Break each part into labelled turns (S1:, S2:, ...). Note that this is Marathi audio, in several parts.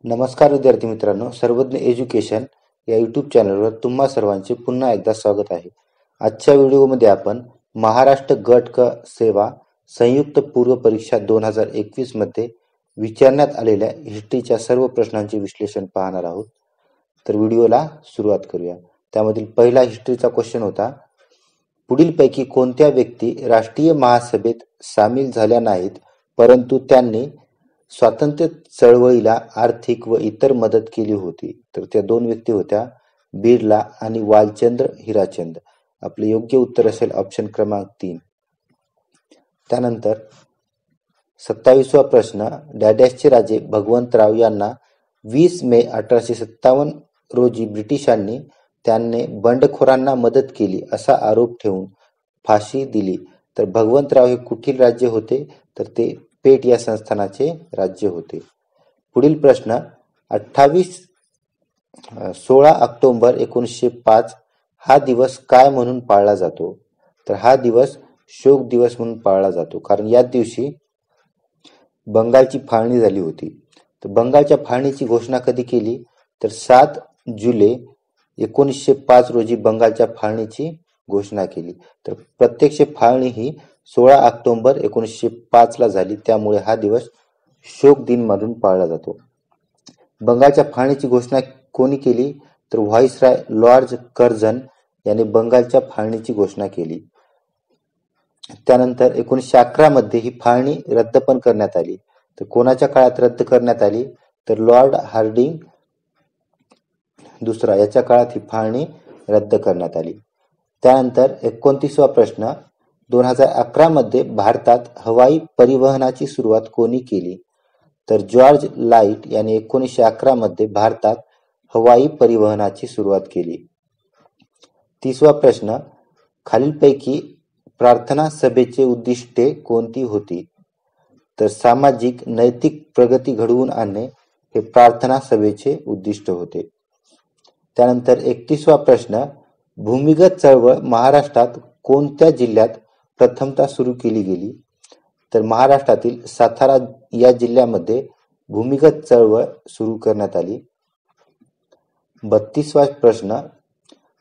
S1: नमस्कार विद्यार्थी मित्रांनो, सर्वज्ञ एज्युकेशन या यूट्यूब चॅनलवर तुम्हा सर्वांचे पुन्हा एकदा स्वागत आहे. आजच्या व्हिडिओमध्ये आपण महाराष्ट्र गट क सेवा संयुक्त पूर्व परीक्षा 2021 मध्ये विचारण्यात आलेल्या हिस्ट्रीच्या सर्व प्रश्नांचे विश्लेषण पाहणार आहोत. तर व्हिडिओला सुरुवात करूया. त्यामधील पहिला हिस्ट्रीचा क्वेश्चन होता, पुढीलपैकी कोणत्या व्यक्ती राष्ट्रीय महासभेत सामील झाल्या नाहीत, परंतु त्यांनी स्वातंत्र्य चळवळीला आर्थिक व इतर मदत केली होती? तर त्या दोन व्यक्ती होत्या बिर्ला आणि वालचंद्र हिराचंद. आपले योग्य उत्तर असेल ऑप्शन क्रमांक 3. त्यानंतर 27वा प्रश्न, डॅडॅशचे राजे भगवंतराव यांना 20 मे 1857 रोजी ब्रिटिशांनी त्यांनी बंडखोरांना मदत केली असा आरोप ठेवून फाशी दिली. तर भगवंतराव हे कुठील राज्य होते? तर ते पेठ या संस्थानाचे राज्य होते. पुढील प्रश्न 16 ऑक्टोबर 1905 हा दिवस काय म्हणून पाळला जातो? तर हा दिवस शोक दिवस म्हणून पाळला जातो, कारण याच दिवशी बंगालची फाळणी झाली होती. तर बंगालच्या फाळणीची घोषणा कधी केली? तर 7 जुलै 1905 रोजी बंगालच्या फाळणीची घोषणा केली. तर प्रत्यक्ष फाळणी ही 16 ऑक्टोबर 1905 ला झाली, त्यामुळे हा दिवस शोक दिन म्हणून पाळला जातो. बंगालच्या फाळणीची घोषणा कोणी केली? तर व्हाईसरॉय लॉर्ड कर्झन यांनी बंगालच्या फाळणीची घोषणा केली. त्यानंतर 1911 मध्ये ही फाळणी रद्द पण करण्यात आली. तर कोणाच्या काळात रद्द करण्यात आली? तर लॉर्ड हार्डिंग दुसरा याच्या काळात ही फाळणी रद्द करण्यात आली. त्यानंतर 29वा प्रश्न, 2011 मध्ये भारतात हवाई परिवहनाची सुरुवात कोणी केली? तर जॉर्ज लाईट यांनी 1911 मध्ये भारतात हवाई परिवहनाची सुरुवात केली. 30वा प्रश्न, खालीलपैकी प्रार्थना सभेचे उद्दिष्टे कोणती होती? तर सामाजिक नैतिक प्रगती घडवून आणणे हे प्रार्थना सभेचे उद्दिष्ट होते. त्यानंतर 31वा प्रश्न, भूमिगत चळवळ महाराष्ट्रात कोणत्या जिल्ह्यात प्रथमतः सुरू केली गेली? तर महाराष्ट्रातील सातारा या जिल्ह्यामध्ये भूमिगत चळवळ सुरू करण्यात आली. 32वा प्रश्न,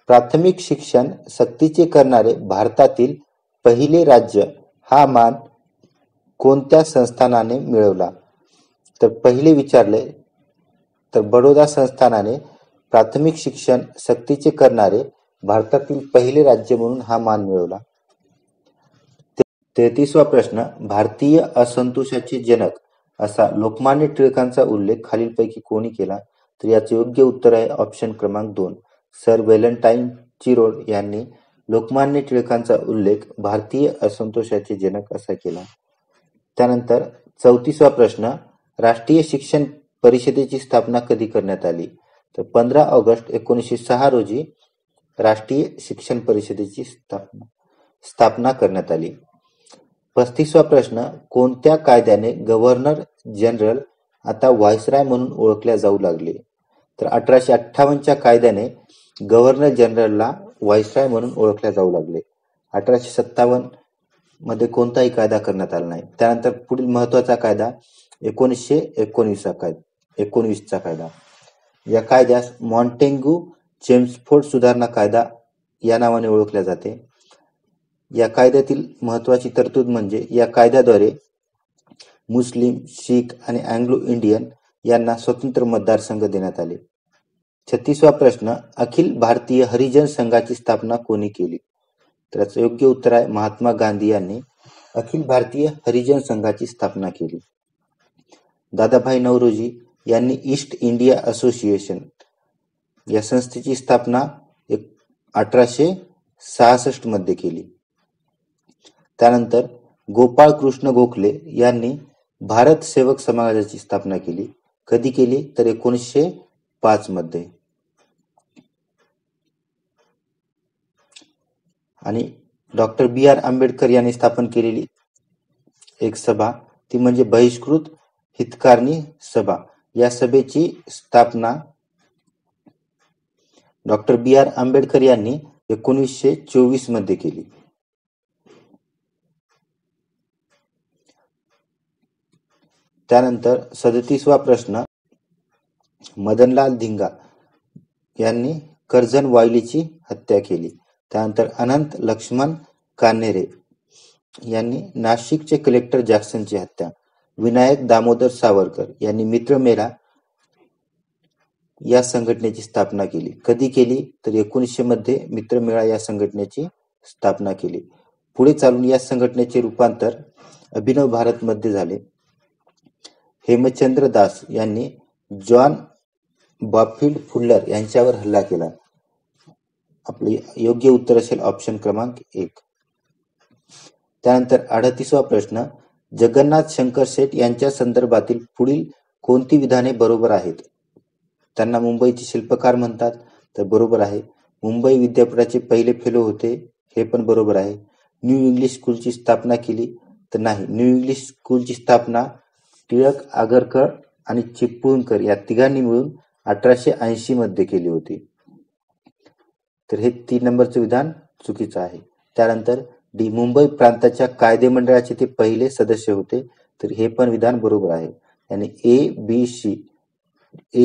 S1: प्राथमिक शिक्षण सक्तीचे करणारे भारतातील पहिले राज्य हा मान कोणत्या संस्थानाने मिळवला? तर पहिले विचारले तर बडोदा संस्थानाने प्राथमिक शिक्षण सक्तीचे करणारे भारतातील पहिले राज्य म्हणून हा मान मिळवला. 33वा प्रश्न, भारतीय असंतोषाचे जनक असा लोकमान्य टिळकांचा उल्लेख खालीलपैकी कोणी केला? तर याचे योग्य उत्तर आहे ऑप्शन क्रमांक 2. सर व्हॅलेंटाईन चिरोड यांनी लोकमान्य टिळकांचा उल्लेख भारतीय असंतोषाचे जनक असा केला. त्यानंतर 34वा प्रश्न, राष्ट्रीय शिक्षण परिषदेची स्थापना कधी करण्यात आली? तर 15 ऑगस्ट 1906 रोजी राष्ट्रीय शिक्षण परिषदेची स्थापना करण्यात आली. 35वा प्रश्न, कोणत्या कायद्याने गव्हर्नर जनरल आता व्हाईसरॉय म्हणून ओळखल्या जाऊ लागले? तर 1858च्या कायद्याने गव्हर्नर जनरलला व्हाईसरॉय म्हणून ओळखल्या जाऊ लागले. 1857 मध्ये कोणताही कायदा करण्यात आला नाही. त्यानंतर पुढील महत्वाचा कायदा 1919चा कायदा. या कायद्यास मॉन्टेग्यू चेम्सफोर्ड सुधारणा कायदा या नावाने ओळखल्या जाते. या कायद्यातील महत्वाची तरतूद म्हणजे या कायद्याद्वारे मुस्लिम, शीख आणि अँग्लो इंडियन यांना स्वतंत्र मतदारसंघ देण्यात आले. 36वा प्रश्न, अखिल भारतीय हरिजन संघाची स्थापना कोणी केली? तर याचं योग्य उत्तर आहे महात्मा गांधी यांनी अखिल भारतीय हरिजन संघाची स्थापना केली. दादाभाई नौरोजी यांनी ईस्ट इंडिया असोसिएशन या संस्थेची स्थापना 1866 मध्ये केली. त्यानंतर गोपाळ कृष्ण गोखले यांनी भारत सेवक समाजाची स्थापना केली. कधी केली? तर 1905 मध्ये. आणि डॉक्टर बी आर आंबेडकर यांनी स्थापन केलेली एक सभा ती म्हणजे बहिष्कृत हितकारणी सभा. या सभेची स्थापना डॉक्टर बी आर आंबेडकर यांनी 1924 मध्ये केली. त्यानंतर 37वा प्रश्न, मदनलाल धिंगा यांनी कर्झन वायलीची हत्या केली. त्यानंतर अनंत लक्ष्मण कान्हेरे यांनी नाशिकचे कलेक्टर जॅक्सनची हत्या. विनायक दामोदर सावरकर यांनी मित्रमेळा या संघटनेची स्थापना केली. कधी केली तर 1900 मध्ये मित्रमेळा या संघटनेची स्थापना केली. पुढे चालून या संघटनेचे रूपांतर अभिनव भारत मध्ये झाले. हेमचंद्र दास यांनी जॉन बॉफिल्ड फुल्लर यांच्यावर हल्ला केला. आपले योग्य उत्तर असेल ऑप्शन क्रमांक 1. त्यानंतर 38वा प्रश्न, जगन्नाथ शंकर शेठ यांच्या संदर्भातील पुढील कोणती विधाने बरोबर आहेत? त्यांना मुंबईचे शिल्पकार म्हणतात, तर बरोबर आहे. मुंबई विद्यापीठाचे पहिले फेलो होते, हे पण बरोबर आहे. न्यू इंग्लिश स्कूलची स्थापना केली, तर नाही. न्यू इंग्लिश स्कूलची स्थापना टिळक, आगरकर आणि चिपळूणकर या तिघांनी मिळून 1880 मध्ये केली होती. तर हे 3 नंबरचं विधान चुकीचं आहे. त्यानंतर डी, मुंबई प्रांताच्या कायदेमंडळाचे ते पहिले सदस्य होते, तर हे पण विधान बरोबर आहे. आणि ए,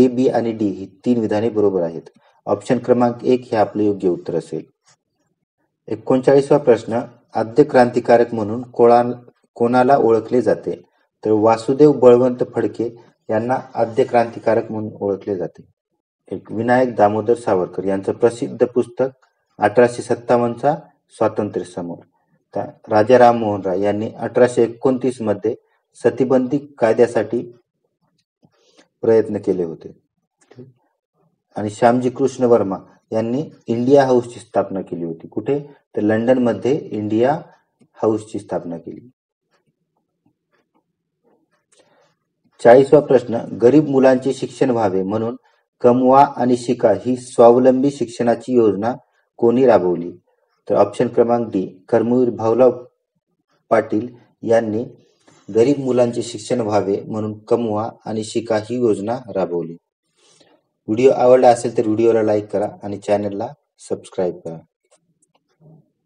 S1: बी आणि डी ही 3 विधाने बरोबर आहेत. ऑप्शन क्रमांक 1 हे आपले योग्य उत्तर असेल. 39वा प्रश्न, आद्य क्रांतिकारक म्हणून कोणाला ओळखले जाते? तर वासुदेव बळवंत फडके यांना आद्य क्रांतिकारक म्हणून ओळखले जाते. विनायक दामोदर सावरकर यांचं प्रसिद्ध पुस्तक 1857चा स्वातंत्र्य समर. राजा राममोहन राय यांनी 1829 मध्ये सतीबंदी कायद्यासाठी प्रयत्न केले होते. आणि श्यामजी कृष्ण वर्मा यांनी इंडिया हाऊसची स्थापना केली होती. कुठे? तर लंडन मध्ये इंडिया हाऊसची स्थापना केली. 40वा प्रश्न, गरीब मुलांचे शिक्षण व्हावे म्हणून कमवा आणि शिका ही स्वावलंबी शिक्षणाची योजना कोणी राबवली? तर ऑप्शन क्रमांक डी, कर्मवीर भाऊराव पाटील यांनी गरीब मुलांचे शिक्षण व्हावे म्हणून कमवा आणि शिका ही योजना राबवली. व्हिडिओ आवडला असेल तर व्हिडिओला लाईक करा आणि चॅनलला सबस्क्राईब करा.